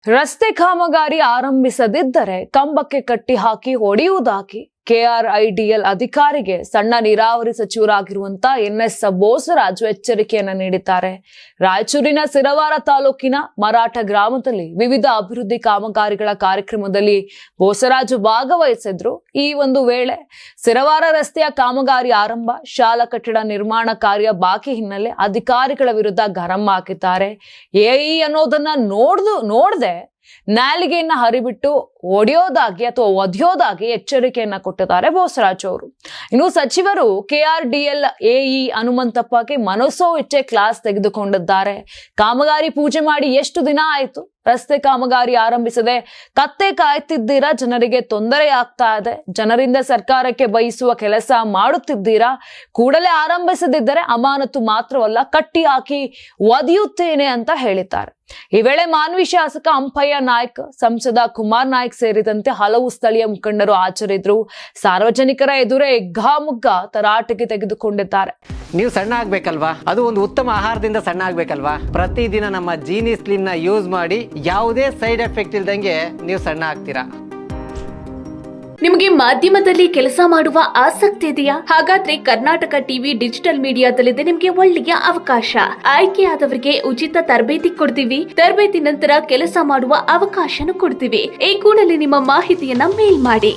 ರಸ್ತೆ ಕಾಮಗಾರಿ ಆರಂಭಿಸದಿದ್ದರೆ ಕಂಬಕ್ಕೆ ಕಟ್ಟಿ ಹಾಕಿ ಹೊಡೆಯುವುದಾಗಿ ಕೆಆರ್ಐಡಿಎಲ್ ಅಧಿಕಾರಿಗೆ ಸಣ್ಣ ನೀರಾವರಿ ಸಚಿವರಾಗಿರುವಂತ ಎನ್ಎಸ್ ಬೋಸರಾಜು ಎಚ್ಚರಿಕೆಯನ್ನ ನೀಡಿದ್ದಾರೆ. ರಾಯಚೂರಿನ ಸಿರವಾರ ತಾಲೂಕಿನ ಮರಾಠ ಗ್ರಾಮದಲ್ಲಿ ವಿವಿಧ ಅಭಿವೃದ್ಧಿ ಕಾಮಗಾರಿಗಳ ಕಾರ್ಯಕ್ರಮದಲ್ಲಿ ಬೋಸರಾಜು ಭಾಗವಹಿಸಿದ್ರು. ಈ ಒಂದು ವೇಳೆ ಸಿರವಾರ ರಸ್ತೆಯ ಕಾಮಗಾರಿ ಆರಂಭ, ಶಾಲಾ ಕಟ್ಟಡ ನಿರ್ಮಾಣ ಕಾರ್ಯ ಬಾಕಿ ಹಿನ್ನೆಲೆ ಅಧಿಕಾರಿಗಳ ವಿರುದ್ಧ ಗರಂ ಹಾಕಿದ್ದಾರೆ. ಎಇ ಅನ್ನೋದನ್ನ ನೋಡದೆ ನಾಲಿಗೆಯನ್ನ ಹರಿಬಿಟ್ಟು ಒಡೆಯೋದಾಗಿ ಅಥವಾ ಒದೆಯೋದಾಗಿ ಎಚ್ಚರಿಕೆಯನ್ನ ಕೊಟ್ಟಿದ್ದಾರೆ ಬೋಸರಾಜ್ ಅವರು. ಇನ್ನು ಸಚಿವರು ಕೆಆರ್ಡಿಎಲ್ ಎಇ ಹನುಮಂತಪ್ಪಗೆ ಮನಸೋ ಇಚ್ಛೆ ಕ್ಲಾಸ್ ತೆಗೆದುಕೊಂಡಿದ್ದಾರೆ. ಕಾಮಗಾರಿ ಪೂಜೆ ಮಾಡಿ ಎಷ್ಟು ದಿನ ಆಯ್ತು? ರಸ್ತೆ ಕಾಮಗಾರಿ ಆರಂಭಿಸದೆ ಕತ್ತೆ ಕಾಯ್ತಿದ್ದೀರಾ? ಜನರಿಗೆ ತೊಂದರೆ ಆಗ್ತಾ ಇದೆ. ಜನರಿಂದ ಸರ್ಕಾರಕ್ಕೆ ಬಯಸುವ ಕೆಲಸ ಮಾಡುತ್ತಿದ್ದೀರಾ? ಕೂಡಲೇ ಆರಂಭಿಸದಿದ್ದರೆ ಅಮಾನತು ಮಾತ್ರವಲ್ಲ, ಕಟ್ಟಿ ಹಾಕಿ ಒದೆಯುತ್ತೇನೆ ಅಂತ ಹೇಳಿದ್ದಾರೆ. ಈ ವೇಳೆ ಮಾನ್ವಿ ಶಾಸಕ ಅಂಪಯ್ಯ ನಾಯ್ಕ್, ಸಂಸದ ಕುಮಾರ್ ನಾಯ್ಕ್ ಸೇರಿದಂತೆ ಹಲವು ಸ್ಥಳೀಯ ಮುಖಂಡರು ಹಾಜರಿದ್ರು. ಸಾರ್ವಜನಿಕರ ಎದುರೇ ಹಿಗ್ಗಾಮುಗ್ಗ ತರಾಟೆಗೆ ತೆಗೆದುಕೊಂಡಿದ್ದಾರೆ. ನೀವು ಸಣ್ಣ ಆಗ್ಬೇಕಲ್ವಾ? ಅದು ಒಂದು ಉತ್ತಮ ಆಹಾರದಿಂದ ಸಣ್ಣ ಆಗ್ಬೇಕಲ್ವಾ? ಪ್ರತಿದಿನ ನಮ್ಮ ಜೀನಿ ಸ್ಲಿಮ್ ನ ಯೂಸ್ ಮಾಡಿ ಯಾವುದೇ ಸೈಡ್ ಎಫೆಕ್ಟ್ ಇಲ್ದಂಗೆ ನೀವು ಸಣ್ಣ ಆಗ್ತೀರಾ. ನಿಮಗೆ ಮಾಧ್ಯಮದಲ್ಲಿ ಕೆಲಸ ಮಾಡುವ ಆಸಕ್ತಿ ಇದೆಯಾ? ಹಾಗಾದ್ರೆ ಕರ್ನಾಟಕ ಟಿವಿ ಡಿಜಿಟಲ್ ಮೀಡಿಯಾದಲ್ಲಿದೆ ನಿಮಗೆ ಒಳ್ಳೆಯ ಅವಕಾಶ. ಆಯ್ಕೆಯಾದವರಿಗೆ ಉಚಿತ ತರಬೇತಿ ಕೊಡ್ತೀವಿ. ತರಬೇತಿ ನಂತರ ಕೆಲಸ ಮಾಡುವ ಅವಕಾಶನೂ ಕೊಡ್ತೀವಿ. ಈ ಕೂಡಲೇ ನಿಮ್ಮ ಮಾಹಿತಿಯನ್ನ ಮೇಲ್ ಮಾಡಿ.